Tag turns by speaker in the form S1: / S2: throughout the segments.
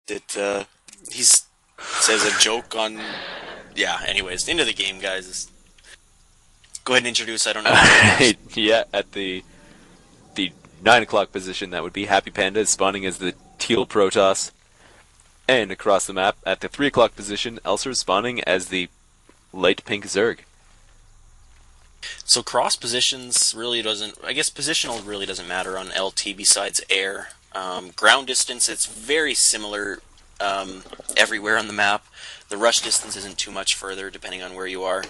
S1: He says a joke on. Yeah. Anyways, into the game, guys. Go ahead and introduce. I don't know who's going first.
S2: Yeah, at the 9 o'clock position, that would be HappyPanda is spawning as the Teal Protoss, and across the map at the 3 o'clock position, Elser is spawning as the light pink Zerg.
S1: So cross positions really doesn't. I guess positional really doesn't matter on LT besides air. Ground distance, it's very similar everywhere on the map. The rush distance isn't too much further depending on where you are.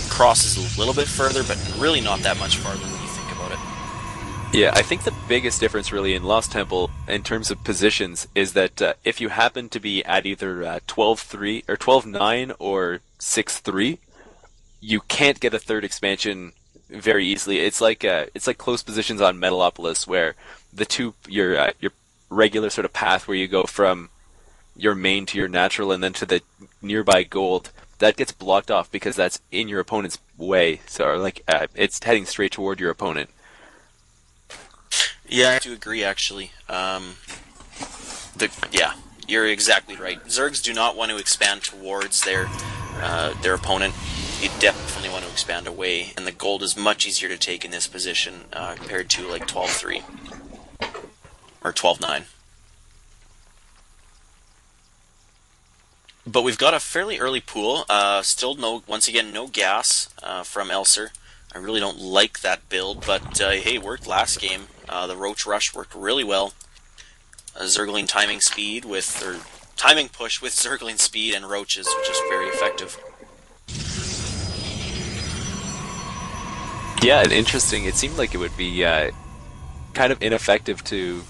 S1: Cross is a little bit further, but really not that much farther when you think about it.
S2: Yeah, I think the biggest difference really in Lost Temple in terms of positions is that if you happen to be at either 12-3 or 12-9 or 6-3, you can't get a third expansion very easily. It's like close positions on Metalopolis where your regular sort of path where you go from your main to your natural and then to the nearby gold, that gets blocked off because that's in your opponent's way. So it's heading straight toward your opponent.
S1: Yeah, I do agree actually. Yeah, you're exactly right. Zergs do not want to expand towards their opponent. You definitely want to expand away, and the gold is much easier to take in this position compared to like 12-3 or 12-9. But we've got a fairly early pool. Still once again, no gas from Elser. I really don't like that build, but hey, it worked last game. The Roach Rush worked really well. Zergling timing push with Zergling speed and Roaches, which is very effective.
S2: Yeah, and interesting. It seemed like it would be kind of ineffective to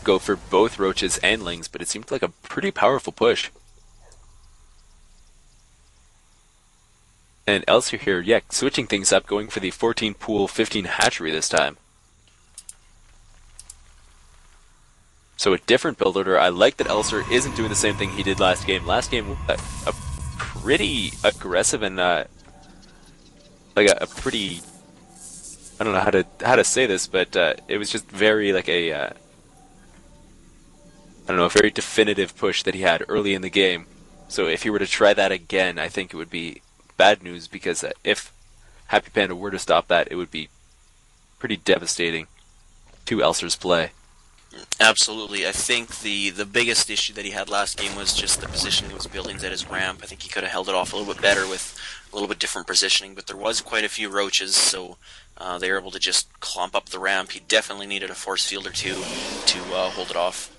S2: go for both Roaches and Lings, but it seemed like a pretty powerful push. And Elser here, yeah, switching things up, going for the 14 pool, 15 hatchery this time. So a different build order. I like that Elser isn't doing the same thing he did last game. Last game, a pretty aggressive and like a pretty, I don't know how to say this, but it was just very like I don't know, a very definitive push that he had early in the game. So if he were to try that again, I think it would be bad news because if HappyPanda were to stop that, it would be pretty devastating to Elser's play.
S1: Absolutely. I think the biggest issue that he had last game was just the positioning of his buildings at his ramp. I think he could have held it off a little bit better with a little bit different positioning, but there was quite a few Roaches, so they were able to just clomp up the ramp. He definitely needed a force field or two to hold it off.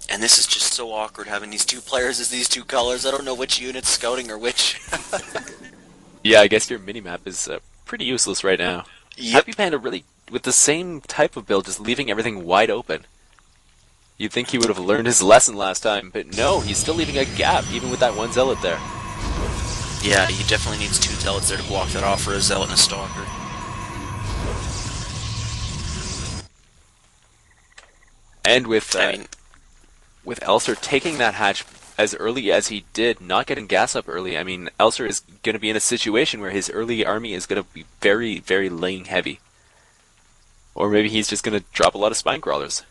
S1: And this is just so awkward having these two players as these two colors. I don't know which unit's scouting or which.
S2: Yeah, I guess your minimap is pretty useless right now.
S1: Yep.
S2: HappyPanda really, with the same type of build, just leaving everything wide open. You'd think he would have learned his lesson last time, but no, he's still leaving a gap, even with that one Zealot there.
S1: Yeah, he definitely needs two Zealots there to block that off for a Zealot and a Stalker.
S2: And with Elser taking that hatch as early as he did, not getting gas up early, I mean, Elser is going to be in a situation where his early army is going to be very, very lane heavy. Or maybe he's just going to drop a lot of spine crawlers.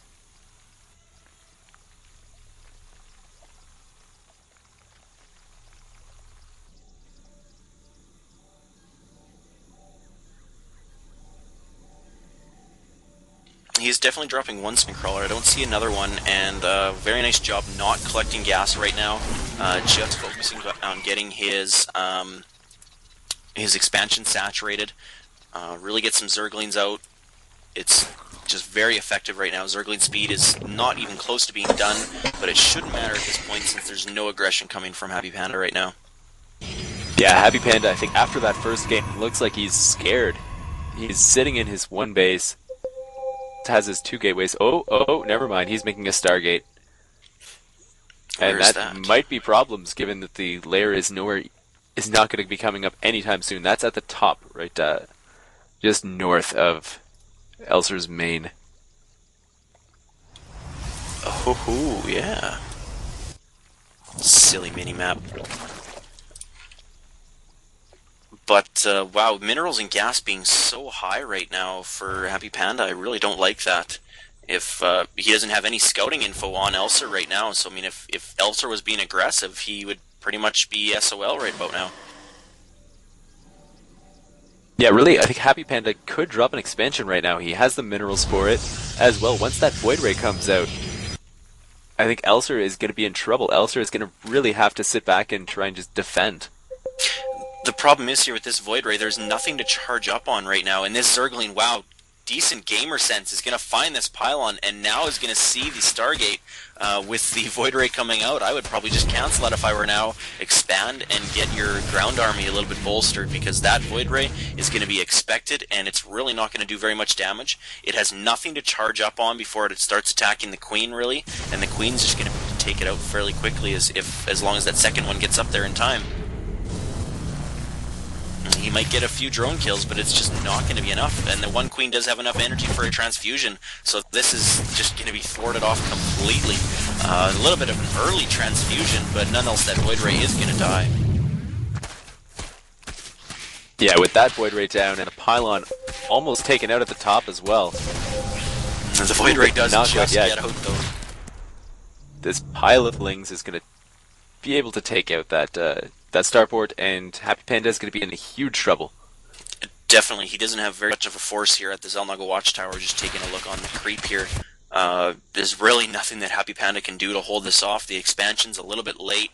S1: He's definitely dropping one spin crawler. I don't see another one, and very nice job not collecting gas right now. Just focusing on getting his expansion saturated. Really get some Zerglings out. It's just very effective right now. Zergling speed is not even close to being done, but it shouldn't matter at this point since there's no aggression coming from HappyPanda right now.
S2: Yeah, HappyPanda, I think after that first game, looks like he's scared. He's sitting in his one base. Has his two gateways. Oh, never mind. He's making a Stargate. And that might be problems given that the layer is not going to be coming up anytime soon. That's at the top, right? Just north of Elser's main.
S1: Oh, yeah. Silly mini-map. But, wow, minerals and gas being so high right now for HappyPanda, I really don't like that. If he doesn't have any scouting info on Elser right now, so I mean, if Elser was being aggressive, he would pretty much be SOL right about now.
S2: Yeah, really, I think HappyPanda could drop an expansion right now. He has the minerals for it as well. Once that Void Ray comes out, I think Elser is going to be in trouble. Elser is going to really have to sit back and try and just defend.
S1: The problem is here with this Void Ray, there's nothing to charge up on right now, and this Zergling, wow, decent gamer sense, is going to find this pylon, and now is going to see the Stargate with the Void Ray coming out. I would probably just cancel that if I were now, expand, and get your ground army a little bit bolstered, because that Void Ray is going to be expected, and it's really not going to do very much damage. It has nothing to charge up on before it starts attacking the Queen, really, and the Queen's just going to take it out fairly quickly as long as that second one gets up there in time. He might get a few drone kills, but it's just not going to be enough. And the one Queen does have enough energy for a transfusion, so this is just going to be thwarted off completely. A little bit of an early transfusion, but nonetheless, that Void Ray is going to die.
S2: Yeah, with that Void Ray down and a pylon almost taken out at the top as well.
S1: The Void Ray does just get out, though.
S2: This pile of lings is going to be able to take out that starport, and HappyPanda is going to be in huge trouble.
S1: Definitely, he doesn't have very much of a force here at the Zelnaga Watchtower. Just taking a look on the creep here. There's really nothing that HappyPanda can do to hold this off. The expansion's a little bit late.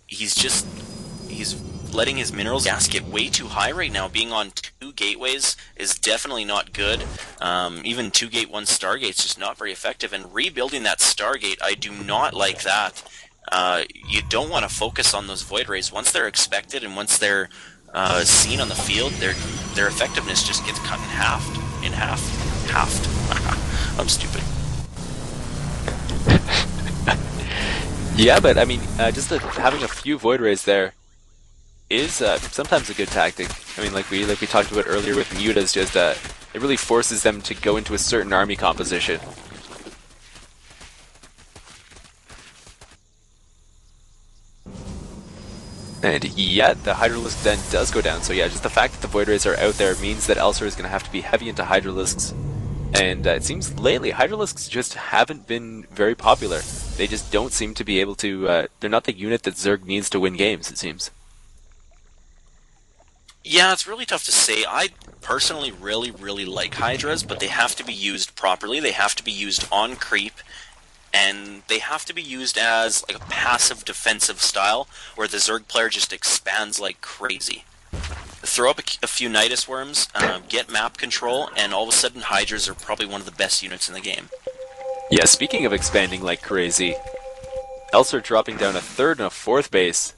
S1: He's letting his minerals gas get way too high right now. Being on 2 gateways is definitely not good. Even 2 gate 1 Stargate's just not very effective. And rebuilding that Stargate, I do not like that. You don't want to focus on those Void Rays. Once they're expected and once they're seen on the field, their effectiveness just gets cut in half. Halved. I'm stupid.
S2: Yeah, but I mean, having a few Void Rays there is sometimes a good tactic. I mean, like we talked about earlier with mutas, just it really forces them to go into a certain army composition. And yeah, the Hydralisk Den does go down, so yeah, just the fact that the Void Rays are out there means that Elser is going to have to be heavy into Hydralisks. And it seems lately, Hydralisks just haven't been very popular. They just don't seem to be able to, they're not the unit that Zerg needs to win games, it seems.
S1: Yeah, it's really tough to say. I personally really like Hydras, but they have to be used properly. They have to be used on creep, and they have to be used as like a passive defensive style, where the Zerg player just expands like crazy. Throw up a few Nidus Worms, get map control, and all of a sudden Hydras are probably one of the best units in the game.
S2: Yeah, speaking of expanding like crazy, Elser dropping down a 3rd and a 4th base.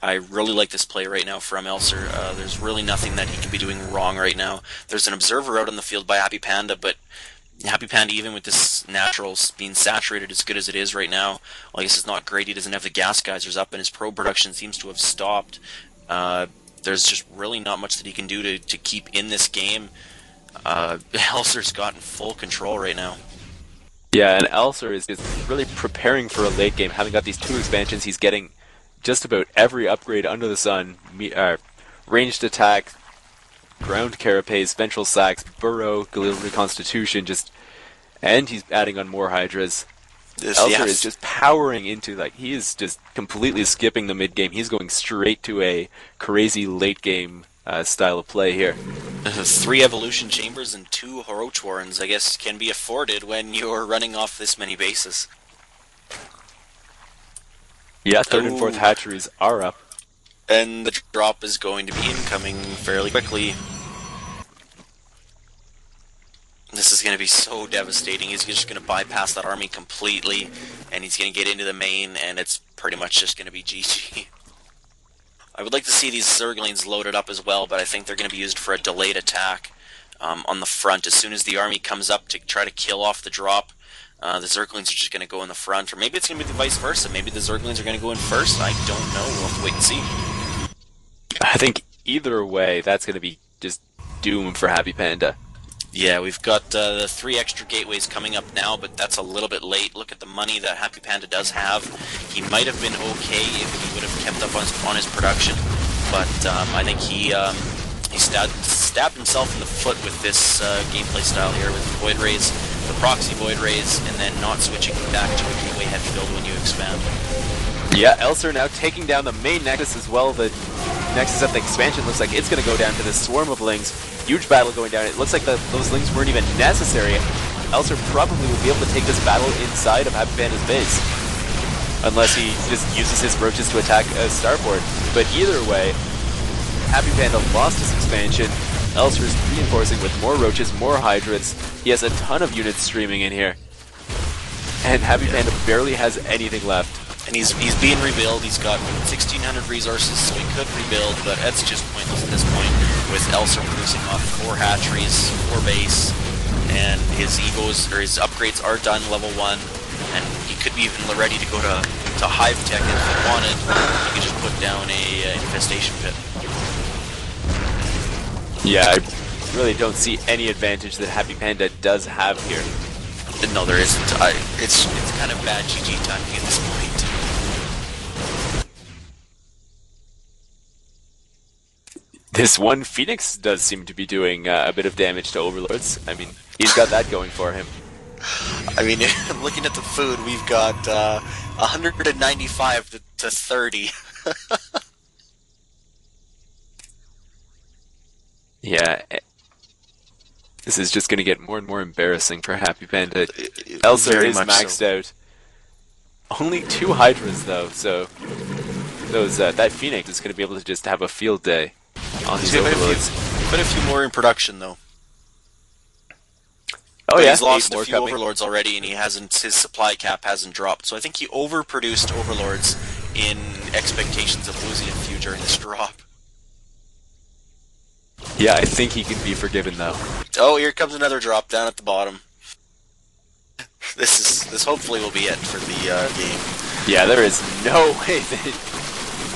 S1: I really like this play right now from Elser. There's really nothing that he can be doing wrong right now. There's an observer out on the field by HappyPanda, but HappyPanda, even with this natural being saturated as good as it is right now, well, I guess it's not great. He doesn't have the gas geysers up, and his probe production seems to have stopped. There's just really not much that he can do to keep in this game. Elser's gotten full control right now.
S2: Yeah, and Elser is really preparing for a late game. Having got these 2 expansions, he's getting just about every upgrade under the sun. Ranged attack, ground carapace, ventral sacks, burrow, Galil reconstitution, and he's adding on more Hydras. Elser is just powering into, like, he is just completely skipping the mid game. He's going straight to a crazy late game style of play here.
S1: 3 evolution chambers and 2 Horoch Warrens, I guess, can be afforded when you're running off this many bases.
S2: Yeah, 3rd and 4th hatcheries are up.
S1: And the drop is going to be incoming fairly quickly. This is going to be so devastating. He's just going to bypass that army completely, and he's going to get into the main, and it's pretty much just going to be GG. I would like to see these Zerglings loaded up as well, but I think they're going to be used for a delayed attack on the front. As soon as the army comes up to try to kill off the drop, the Zerglings are just going to go in the front, or maybe it's going to be the vice versa. Maybe the Zerglings are going to go in first. I don't know. We'll have to wait and see.
S2: I think either way, that's going to be just doom for HappyPanda.
S1: Yeah, we've got the 3 extra gateways coming up now, but that's a little bit late. Look at the money that HappyPanda does have. He might have been okay if he would have kept up on his production, but I think he He stabbed himself in the foot with this gameplay style here with Void Rays, the proxy Void Rays, and then not switching back to a gateway heavy build when you expand.
S2: Yeah, Elser now taking down the main Nexus as well. The Nexus at the expansion looks like it's going to go down to this swarm of Lings. Huge battle going down. It looks like those Lings weren't even necessary. Elser probably will be able to take this battle inside of HappyPanda's base. Unless he just uses his roaches to attack a starport. But either way, HappyPanda lost his expansion. Elser is reinforcing with more roaches, more hydras. He has a ton of units streaming in here. And HappyPanda barely has anything left.
S1: And he's being rebuilt. He's got 1,600 resources, so he could rebuild, but that's just pointless at this point. With Elser producing off 4 hatcheries, 4 base, and his egos or his upgrades are done level 1, and he could be even ready to go to Hive Tech if he wanted. He could just put down a infestation pit.
S2: Yeah, I really don't see any advantage that HappyPanda does have here.
S1: No, there isn't. It's kind of bad GG timing at this point.
S2: This one Phoenix does seem to be doing a bit of damage to Overlords. I mean, he's got that going for him.
S1: I mean, looking at the food, we've got 195 to 30.
S2: Yeah, this is just going to get more and more embarrassing for HappyPanda. Elser is maxed out. Only 2 Hydras though, so that Phoenix is going to be able to just have a field day on these Overlords.
S1: Put a few more in production though.
S2: Oh yeah,
S1: he's lost a few
S2: coming.
S1: Overlords already, and his supply cap hasn't dropped. So I think he overproduced Overlords in expectations of losing a few during this drop.
S2: Yeah, I think he can be forgiven though.
S1: Oh, here comes another drop down at the bottom. This hopefully will be it for the game.
S2: Yeah, there is no way that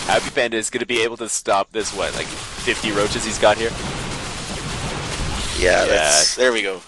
S2: HappyPanda is going to be able to stop this. What, like 50 roaches he's got here?
S1: Yeah. There we go.